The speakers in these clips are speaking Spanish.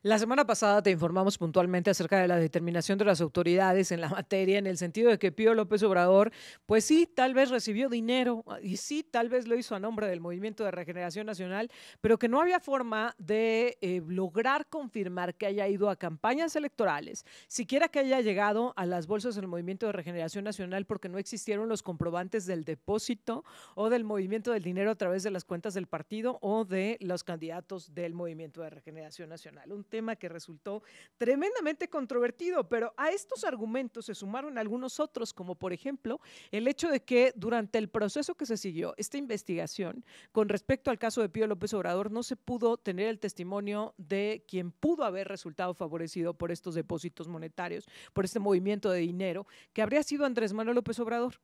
La semana pasada te informamos puntualmente acerca de la determinación de las autoridades en la materia, en el sentido de que Pío López Obrador, pues sí, tal vez recibió dinero y sí, tal vez lo hizo a nombre del Movimiento de Regeneración Nacional, pero que no había forma de lograr confirmar que haya ido a campañas electorales, siquiera que haya llegado a las bolsas del Movimiento de Regeneración Nacional, porque no existieron los comprobantes del depósito o del movimiento del dinero a través de las cuentas del partido o de los candidatos del Movimiento de Regeneración Nacional. Un tema que resultó tremendamente controvertido, pero a estos argumentos se sumaron algunos otros, como por ejemplo el hecho de que durante el proceso que se siguió, esta investigación con respecto al caso de Pío López Obrador, no se pudo tener el testimonio de quien pudo haber resultado favorecido por estos depósitos monetarios, por este movimiento de dinero, que habría sido Andrés Manuel López Obrador.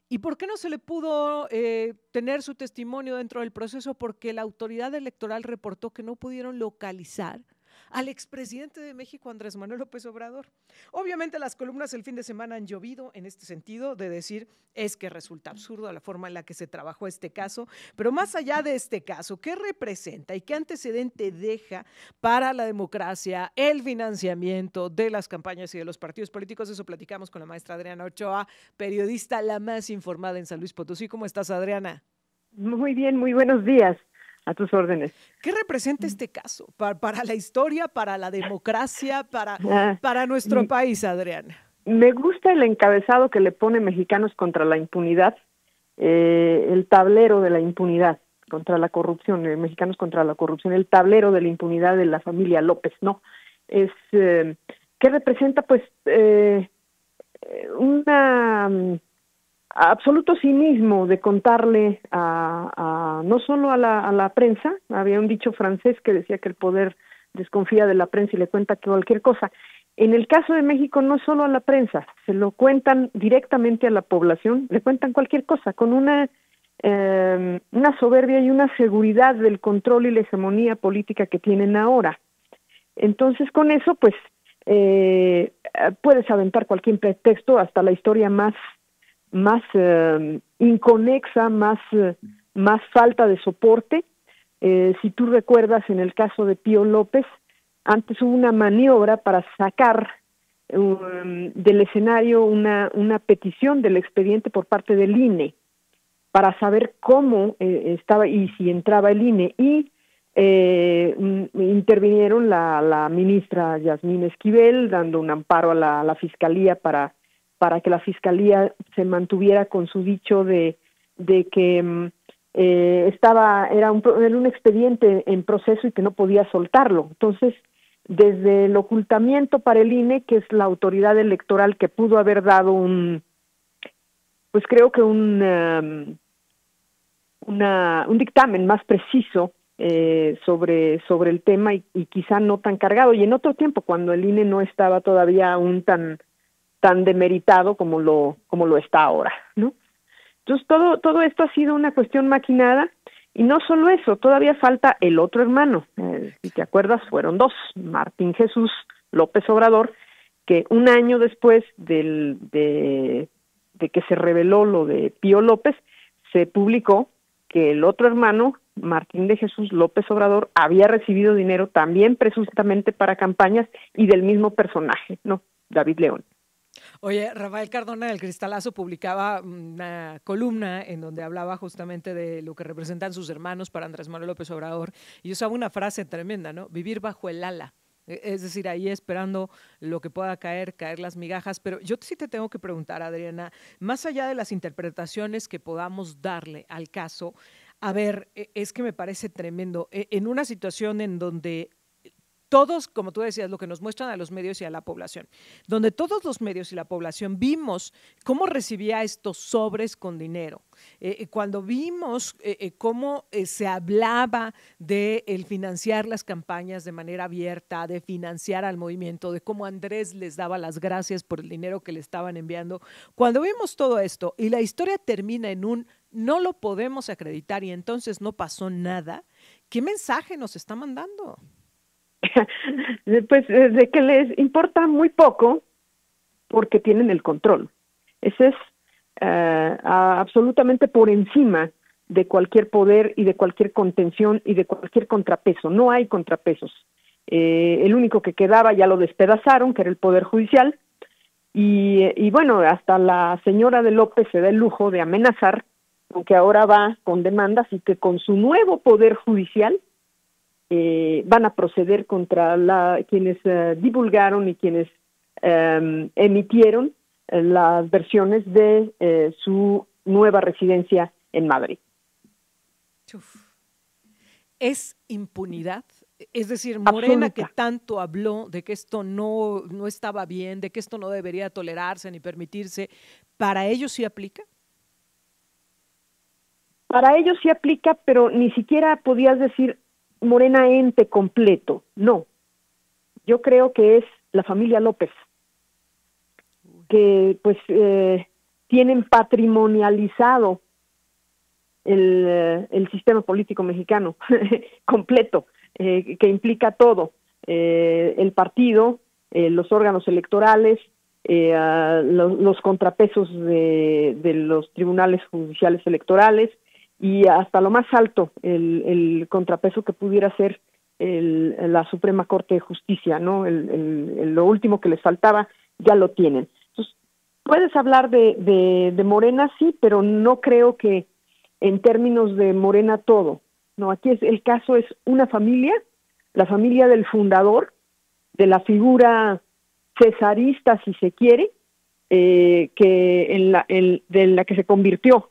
¿Y por qué no se le pudo tener su testimonio dentro del proceso? Porque la autoridad electoral reportó que no pudieron localizar al expresidente de México, Andrés Manuel López Obrador. Obviamente las columnas el fin de semana han llovido en este sentido de decir es que resulta absurdo la forma en la que se trabajó este caso, pero más allá de este caso, ¿qué representa y qué antecedente deja para la democracia el financiamiento de las campañas y de los partidos políticos? Eso platicamos con la maestra Adriana Ochoa, periodista la más informada en San Luis Potosí. ¿Cómo estás, Adriana? Muy bien, muy buenos días. A tus órdenes. ¿Qué representa este caso para la historia, para la democracia, Ah, para nuestro país, Adriana? Me gusta el encabezado que le pone Mexicanos contra la impunidad, el tablero de la impunidad contra la corrupción, Mexicanos contra la corrupción, el tablero de la impunidad de la familia López, ¿no? Es, ¿qué representa? Pues una absoluto cinismo de contarle no solo a la prensa. Había un dicho francés que decía que el poder desconfía de la prensa y le cuenta cualquier cosa. En el caso de México no solo a la prensa, se lo cuentan directamente a la población, le cuentan cualquier cosa, con una soberbia y una seguridad del control y la hegemonía política que tienen ahora. Entonces con eso pues puedes aventar cualquier pretexto, hasta la historia más inconexa, más falta de soporte. Si tú recuerdas, en el caso de Pío López, antes hubo una maniobra para sacar del escenario una petición del expediente por parte del INE para saber cómo estaba y si entraba el INE, y intervinieron la ministra Yasmín Esquivel dando un amparo a la fiscalía para que la fiscalía se mantuviera con su dicho de que era un expediente en proceso y que no podía soltarlo. Entonces, desde el ocultamiento para el INE, que es la autoridad electoral que pudo haber dado pues creo que un dictamen más preciso sobre el tema y quizá no tan cargado, y en otro tiempo, cuando el INE no estaba todavía aún tan demeritado como lo está ahora, ¿no? Entonces todo esto ha sido una cuestión maquinada, y no solo eso, todavía falta el otro hermano. Si te acuerdas, fueron dos: Martín Jesús López Obrador, que un año después de que se reveló lo de Pío López, se publicó que el otro hermano, Martín de Jesús López Obrador, había recibido dinero también presuntamente para campañas, y del mismo personaje, ¿no? David León. Oye, Rafael Cardona del Cristalazo publicaba una columna en donde hablaba justamente de lo que representan sus hermanos para Andrés Manuel López Obrador, y usaba una frase tremenda, ¿no? Vivir bajo el ala. Es decir, ahí esperando lo que pueda caer las migajas. Pero yo sí te tengo que preguntar, Adriana, más allá de las interpretaciones que podamos darle al caso, a ver, es que me parece tremendo. En una situación en donde todos, como tú decías, lo que nos muestran a los medios y a la población, donde todos los medios y la población vimos cómo recibía estos sobres con dinero, cuando vimos cómo se hablaba de el financiar las campañas de manera abierta, de financiar al movimiento, de cómo Andrés les daba las gracias por el dinero que le estaban enviando, cuando vimos todo esto y la historia termina en un no lo podemos acreditar y entonces no pasó nada, ¿qué mensaje nos está mandando? Pues de que les importa muy poco porque tienen el control. Ese es absolutamente por encima de cualquier poder y de cualquier contención y de cualquier contrapeso. No hay contrapesos. El único que quedaba ya lo despedazaron, que era el Poder Judicial, y bueno, hasta la señora de López se da el lujo de amenazar, aunque ahora va con demandas y que con su nuevo Poder Judicial van a proceder contra quienes divulgaron y quienes emitieron las versiones de su nueva residencia en Madrid. Uf. ¿Es impunidad? Es decir, Morena, Absoluta. que tanto habló de que esto no estaba bien, de que esto no debería tolerarse ni permitirse, ¿para ellos sí aplica? Para ellos sí aplica, pero ni siquiera podías decir Morena ente completo. No. Yo creo que es la familia López, que pues tienen patrimonializado el sistema político mexicano completo, que implica todo, el partido, los órganos electorales, los contrapesos de los tribunales judiciales electorales y hasta lo más alto, el contrapeso que pudiera ser la Suprema Corte de Justicia, ¿no? Lo último que les faltaba ya lo tienen. Entonces, puedes hablar de Morena, sí, pero no creo que en términos de Morena todo. No, aquí el caso es una familia, la familia del fundador, de la figura cesarista, si se quiere, de la que se convirtió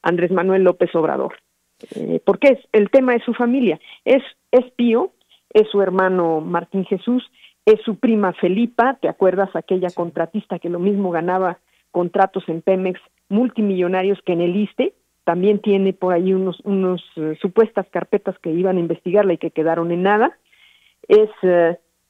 Andrés Manuel López Obrador. Porque el tema es su familia. Es Pío, es su hermano Martín Jesús, es su prima Felipa, ¿te acuerdas? Aquella contratista que lo mismo ganaba contratos en Pemex multimillonarios que en el ISSSTE. También tiene por ahí unos supuestas carpetas que iban a investigarla y que quedaron en nada. Es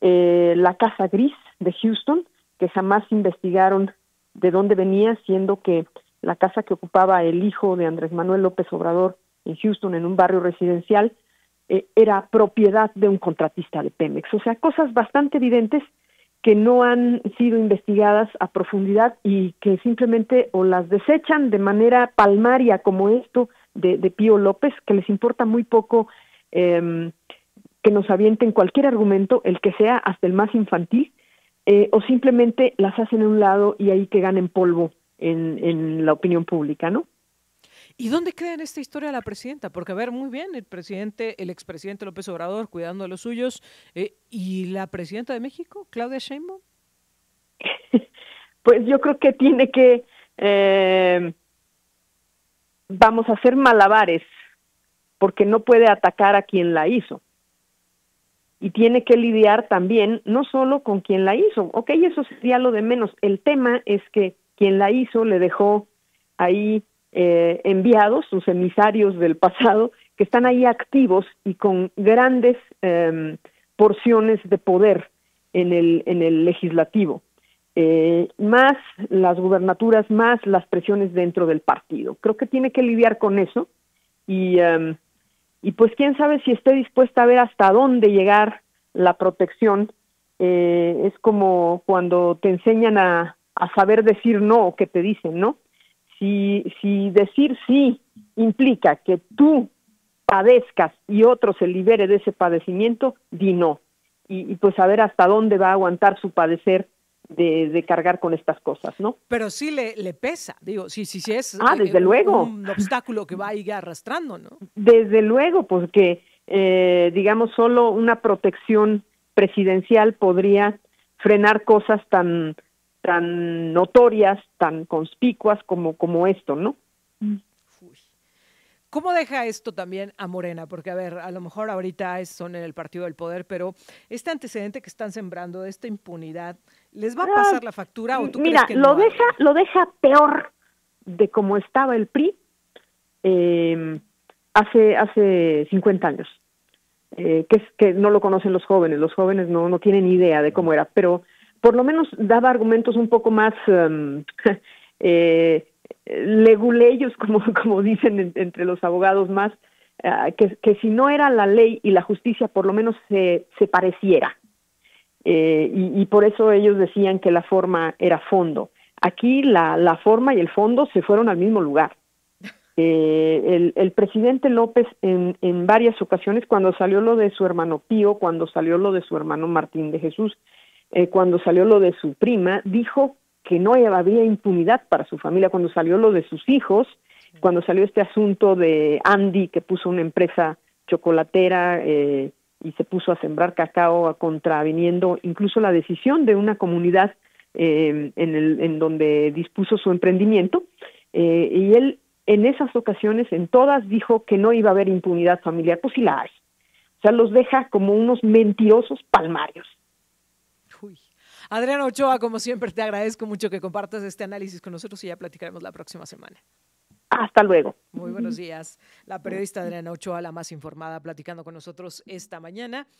la Casa Gris de Houston, que jamás investigaron de dónde venía, siendo que la casa que ocupaba el hijo de Andrés Manuel López Obrador en Houston, en un barrio residencial, era propiedad de un contratista de Pemex. O sea, cosas bastante evidentes que no han sido investigadas a profundidad y que simplemente o las desechan de manera palmaria, como esto de Pío López, que les importa muy poco que nos avienten cualquier argumento, el que sea, hasta el más infantil, o simplemente las hacen a un lado y ahí que ganen polvo en la opinión pública, ¿no? ¿Y dónde queda en esta historia la presidenta? Porque, a ver, muy bien, el expresidente López Obrador cuidando de los suyos, ¿y la presidenta de México, Claudia Sheinbaum? Pues yo creo que tiene que, vamos a hacer malabares, porque no puede atacar a quien la hizo. Y tiene que lidiar también, no solo con quien la hizo, ok, eso sería lo de menos. El tema es que quien la hizo le dejó ahí enviados, sus emisarios del pasado, que están ahí activos y con grandes porciones de poder en el legislativo, más las gubernaturas, más las presiones dentro del partido. Creo que tiene que lidiar con eso y pues quién sabe si esté dispuesta a ver hasta dónde llegar la protección. Es como cuando te enseñan a saber decir no, o que te dicen, ¿no? Si decir sí implica que tú padezcas y otro se libere de ese padecimiento, di no. Y pues a ver hasta dónde va a aguantar su padecer de cargar con estas cosas, ¿no? Pero sí le pesa, digo, sí es desde luego. Un obstáculo que va a ir arrastrando, ¿no? Desde luego, porque digamos solo una protección presidencial podría frenar cosas tan notorias, tan conspicuas como esto, ¿no? Uy. ¿Cómo deja esto también a Morena? Porque, a ver, a lo mejor ahorita son en el partido del poder, pero este antecedente que están sembrando, esta impunidad, ¿les va a pasar la factura o tú mira, crees que no? Lo deja peor de cómo estaba el PRI hace 50 años. Que no lo conocen los jóvenes no tienen idea de cómo era, pero por lo menos daba argumentos un poco más leguleyos, como dicen entre los abogados más, que si no era la ley y la justicia, por lo menos se pareciera. Y por eso ellos decían que la forma era fondo. Aquí la forma y el fondo se fueron al mismo lugar. El presidente López en varias ocasiones, cuando salió lo de su hermano Pío, cuando salió lo de su hermano Martín de Jesús, cuando salió lo de su prima, dijo que no había impunidad para su familia, cuando salió lo de sus hijos, cuando salió este asunto de Andy, que puso una empresa chocolatera y se puso a sembrar cacao contraviniendo incluso la decisión de una comunidad en donde dispuso su emprendimiento, y él en esas ocasiones, en todas, dijo que no iba a haber impunidad familiar, pues sí la hay. O sea, los deja como unos mentirosos palmarios. Uy. Adriana Ochoa, como siempre, te agradezco mucho que compartas este análisis con nosotros y ya platicaremos la próxima semana. Hasta luego. Muy buenos días. La periodista Adriana Ochoa, la más informada, platicando con nosotros esta mañana.